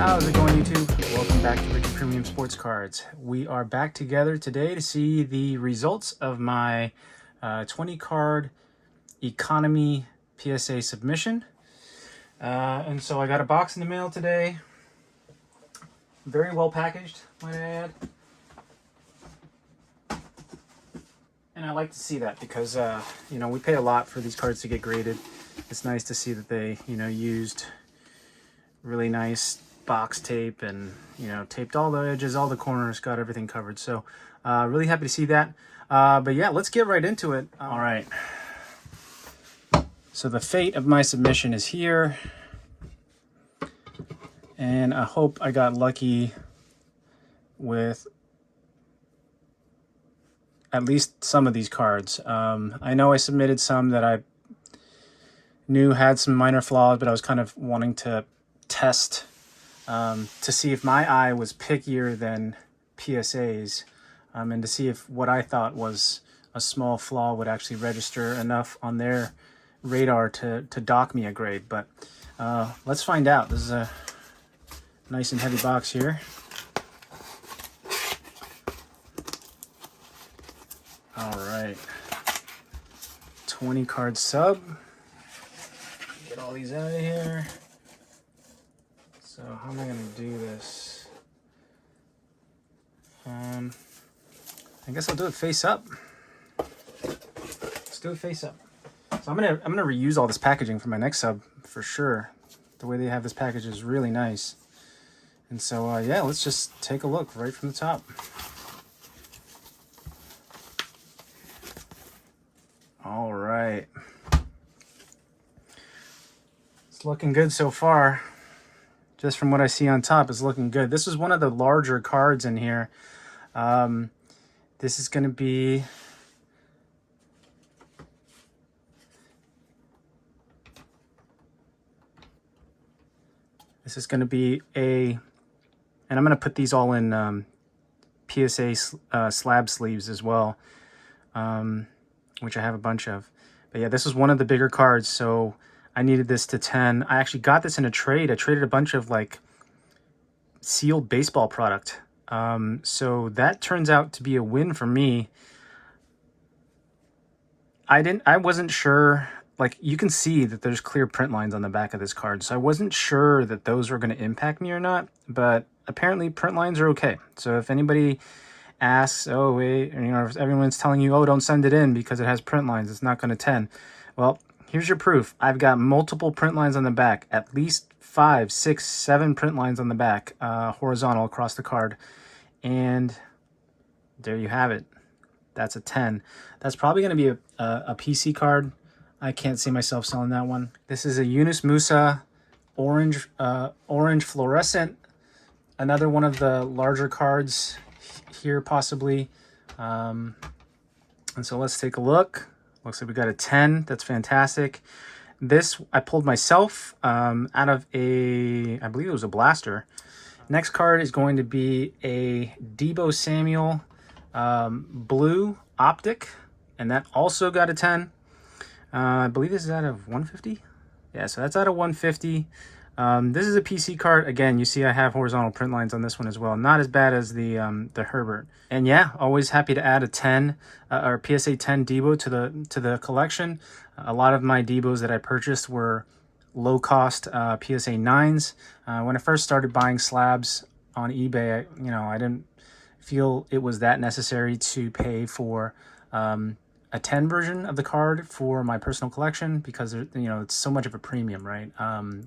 How's it going, YouTube? Welcome back to Richard Premium Sports Cards. We are back together today to see the results of my 20 card economy PSA submission. And so I got a box in the mail today. Very well packaged, might I add. And I like to see that because, you know, we pay a lot for these cards to get graded. It's nice to see that they, you know, used really nice box tape and, you know, taped all the edges, all the corners, got everything covered. So really happy to see that. But yeah, let's get right into it. All right. So the fate of my submission is here. And I hope I got lucky with at least some of these cards. I know I submitted some that I knew had some minor flaws, but I was kind of wanting to test to see if my eye was pickier than PSA's, and to see if what I thought was a small flaw would actually register enough on their radar to dock me a grade. But let's find out. This is a nice and heavy box here. All right, 20 card sub. Get all these out of here. So how am I going to do this? I guess I'll do it face up. Let's do it face up. So I'm gonna reuse all this packaging for my next sub for sure. The way they have this package is really nice. And so yeah, let's just take a look right from the top. All right. It's looking good so far. Just from what I see on top, it's looking good. This is one of the larger cards in here. This is going to be a, and I'm going to put these all in PSA slab sleeves as well, which I have a bunch of. But yeah, this is one of the bigger cards, so I needed this to 10. I actually got this in a trade. I traded a bunch of like sealed baseball product. So that turns out to be a win for me. I wasn't sure, like you can see that there's clear print lines on the back of this card. So I wasn't sure that those were going to impact me or not, but apparently print lines are okay. So if anybody asks, oh wait, you know, if everyone's telling you, oh, don't send it in because it has print lines, it's not going to 10. Well, here's your proof. I've got multiple print lines on the back, at least 5, 6, 7 print lines on the back, horizontal across the card. And there you have it. That's a 10. That's probably going to be a PC card. I can't see myself selling that one. This is a Yunus Musa orange fluorescent. Another one of the larger cards here possibly. And so let's take a look. Looks like we got a 10. That's fantastic. This I pulled myself out of a, I believe it was a blaster. Next card is going to be a Deebo Samuel blue optic, and that also got a 10. I believe this is out of 150. Yeah, so that's out of 150. This is a PC card. Again, you see I have horizontal print lines on this one as well. Not as bad as the Herbert. And yeah, always happy to add a 10 or PSA 10 Deebo to the collection. A lot of my Deebos that I purchased were low cost PSA 9s. When I first started buying slabs on eBay, I didn't feel it was that necessary to pay for a 10 version of the card for my personal collection because, it's so much of a premium, right?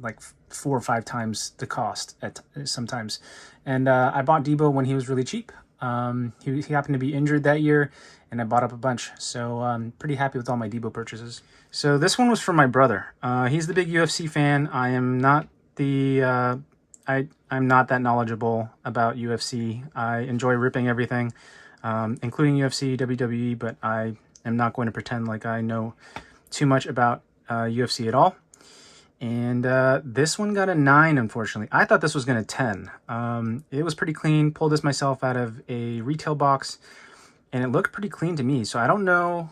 Like 4 or 5 times the cost at sometimes. And I bought Deebo when he was really cheap. He happened to be injured that year, and I bought up a bunch. So I'm pretty happy with all my Deebo purchases. So this one was for my brother. He's the big UFC fan. I am not the... I'm not that knowledgeable about UFC. I enjoy ripping everything, including UFC, WWE, but I am not going to pretend like I know too much about UFC at all. And this one got a 9, unfortunately. I thought this was going to 10. It was pretty clean. Pulled this myself out of a retail box, and it looked pretty clean to me. So I don't know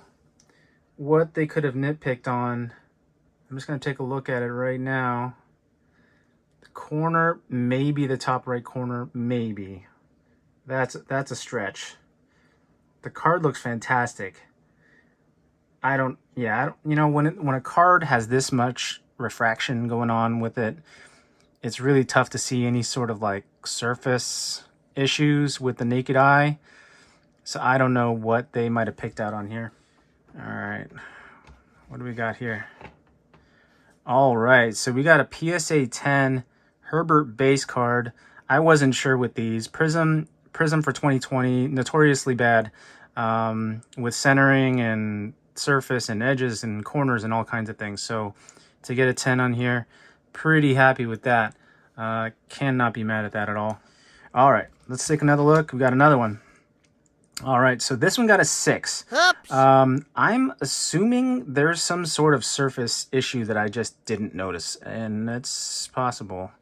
what they could have nitpicked on. I'm just going to take a look at it right now. The corner, maybe the top right corner, maybe. That's a stretch. The card looks fantastic. You know, when a card has this much refraction going on with it, it's really tough to see any sort of like surface issues with the naked eye. So I don't know what they might have picked out on here. All right, what do we got here? All right, so we got a PSA 10 Herbert base card. I wasn't sure with these. Prism for 2020, notoriously bad with centering and surface and edges and corners and all kinds of things. So to get a 10 on here, pretty happy with that. Cannot be mad at that at all. All right, let's take another look. We got another one. All right, so this one got a 6. I'm assuming there's some sort of surface issue that I just didn't notice, and it's possible.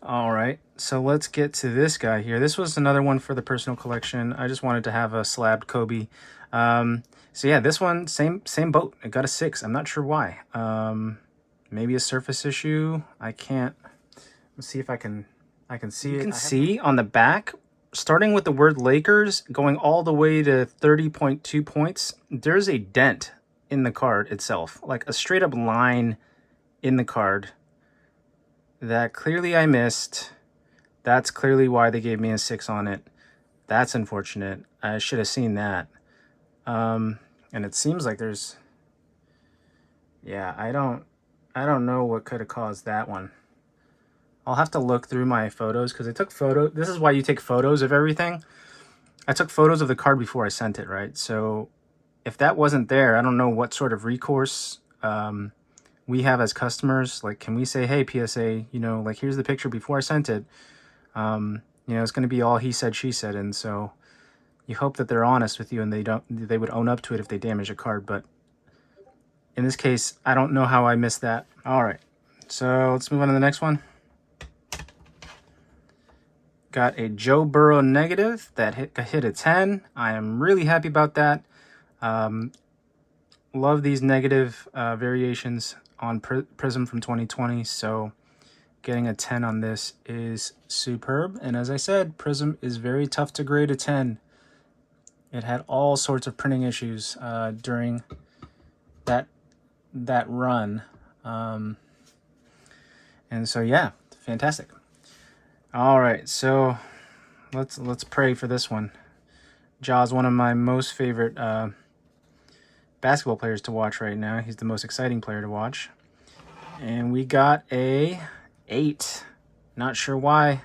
All right, so let's get to this guy here. This was another one for the personal collection. I just wanted to have a slabbed Kobe. So yeah, this one, same boat. It got a 6. I'm not sure why. Maybe a surface issue. I can't. Let's see if I can see it. You can see on the back, starting with the word Lakers, going all the way to 30.2 points, there's a dent in the card itself, like a straight up line in the card that clearly I missed. That's clearly why they gave me a 6 on it. That's unfortunate. I should have seen that. And it seems like there's, yeah, I don't know what could have caused that one. I'll have to look through my photos because I took photos. This is why you take photos of everything. I took photos of the card before I sent it, right? So if that wasn't there, I don't know what sort of recourse we have as customers. Like, can we say, hey, PSA, you know, like, here's the picture before I sent it. You know, it's going to be all he said, she said. And so you hope that they're honest with you and they would own up to it if they damage a card. But in this case, I don't know how I missed that. All right, so let's move on to the next one. Got a Joe Burrow negative that hit a 10. I am really happy about that. Love these negative variations on Prism from 2020. So getting a 10 on this is superb. And as I said, Prism is very tough to grade a 10. It had all sorts of printing issues during that run. And so yeah, fantastic. All right, so let's pray for this one. Ja's one of my most favorite basketball players to watch right now. He's the most exciting player to watch. And we got a 8. Not sure why.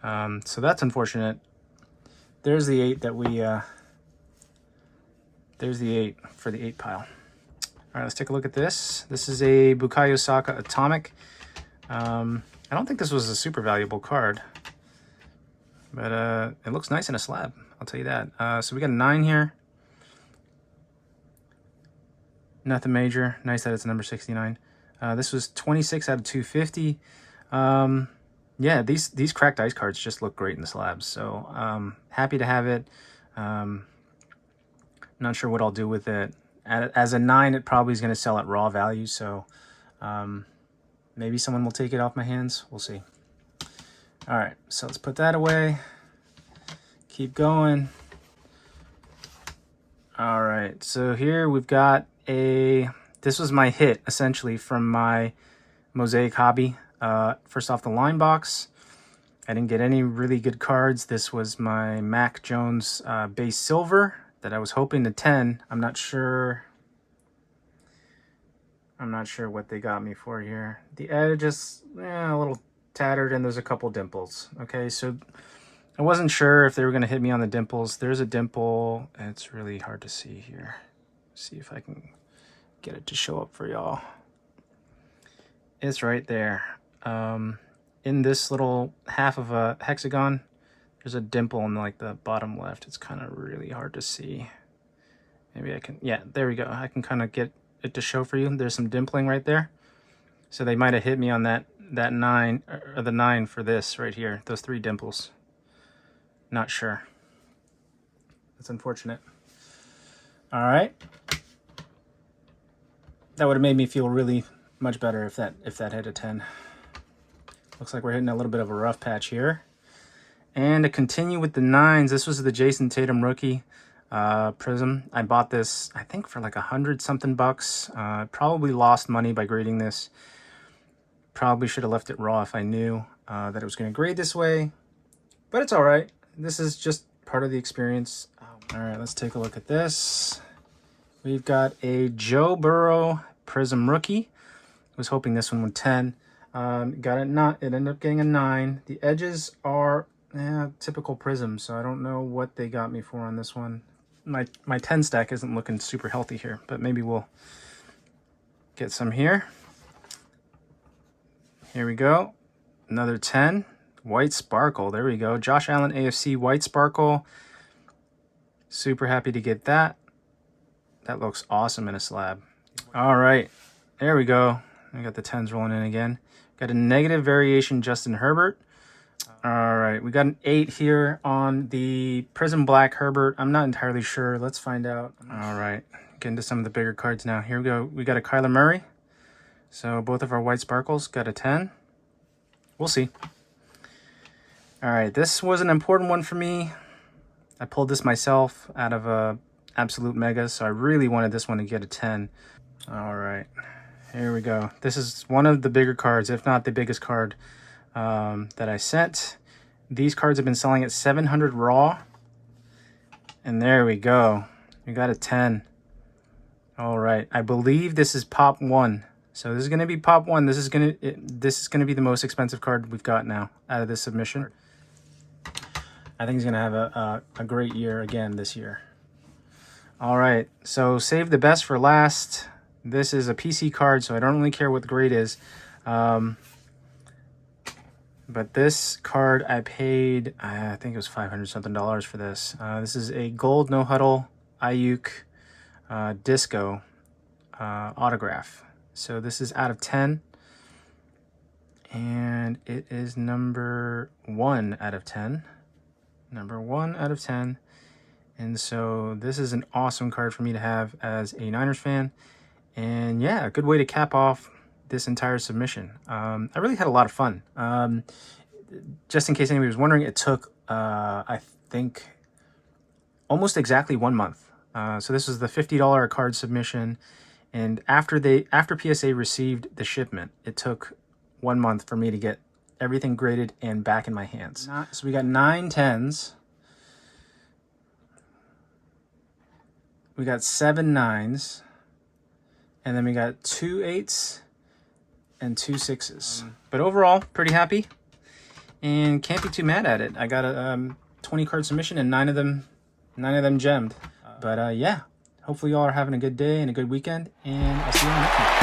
So that's unfortunate. There's the 8 that we there's the 8 for the 8 pile. All right, let's take a look at this. This is a Bukayo Saka Atomic. I don't think this was a super valuable card, but it looks nice in a slab, I'll tell you that. So we got a 9 here. Nothing major. Nice that it's number 69. This was 26 out of 250. Yeah, these cracked ice cards just look great in the slabs, so happy to have it. Not sure what I'll do with it. As a 9, it probably is going to sell at raw value, so maybe someone will take it off my hands. We'll see. All right, so let's put that away. Keep going. All right, so here we've got this was my hit, essentially, from my Mosaic hobby. First off the line box. I didn't get any really good cards. This was my Mac Jones base silver that I was hoping to 10. I'm not sure what they got me for here. The edge is a little tattered and there's a couple dimples. Okay, so I wasn't sure if they were going to hit me on the dimples. There's a dimple. It's really hard to see here. See if I can get it to show up for y'all. It's right there. In this little half of a hexagon, there's a dimple in like the bottom left. It's kind of really hard to see. Maybe I can, yeah, there we go. I can kind of get it to show for you. There's some dimpling right there. So they might have hit me on that 9, or the 9 for this right here. Those 3 dimples. Not sure. That's unfortunate. All right. That would have made me feel really much better if that hit a 10. Looks like we're hitting a little bit of a rough patch here. And to continue with the 9s, this was the Jason Tatum rookie prism. I bought this, I think, for like 100 something bucks. Probably lost money by grading this. Probably should have left it raw if I knew that it was going to grade this way. But it's all right. This is just part of the experience. All right, let's take a look at this. We've got a Joe Burrow prism rookie. I was hoping this one would 10. Got it not. It ended up getting a 9. The edges are typical prism, so I don't know what they got me for on this one. My 10 stack isn't looking super healthy here, but maybe we'll get some here. Here we go. Another 10. White Sparkle. There we go. Josh Allen AFC White Sparkle. Super happy to get that. That looks awesome in a slab. All right. There we go. I got the 10s rolling in again. Got a negative variation Justin Herbert. All right. We got an 8 here on the Prism Black Herbert. I'm not entirely sure. Let's find out. All right. Get into some of the bigger cards now. Here we go. We got a Kyler Murray. So both of our White Sparkles got a 10. We'll see. All right, this was an important one for me. I pulled this myself out of a Absolute Mega, so I really wanted this one to get a 10. All right, here we go. This is one of the bigger cards, if not the biggest card that I sent. These cards have been selling at 700 raw. And there we go. We got a 10. All right, I believe this is Pop 1. So this is going to be Pop 1. This is going to be the most expensive card we've got now out of this submission. I think he's going to have a great year again this year. All right, so save the best for last. This is a PC card, so I don't really care what the grade is. But this card I paid, I think it was $500 something for this. This is a gold no huddle Ayuk Disco autograph. So this is out of 10, and it is number 1 out of 10. Number 1 out of 10. And so this is an awesome card for me to have as a Niners fan. And yeah, a good way to cap off this entire submission. I really had a lot of fun. Just in case anybody was wondering, it took, I think, almost exactly 1 month. So this was the $50 card submission. And after PSA received the shipment, it took 1 month for me to get everything graded and back in my hands. So we got 9 10s. We got 7 9s. And then we got 2 8s and 2 6s. But overall, pretty happy. And can't be too mad at it. I got a 20 card submission and 9 of them gemmed. But yeah. Hopefully y'all are having a good day and a good weekend, and I'll see you on the next one.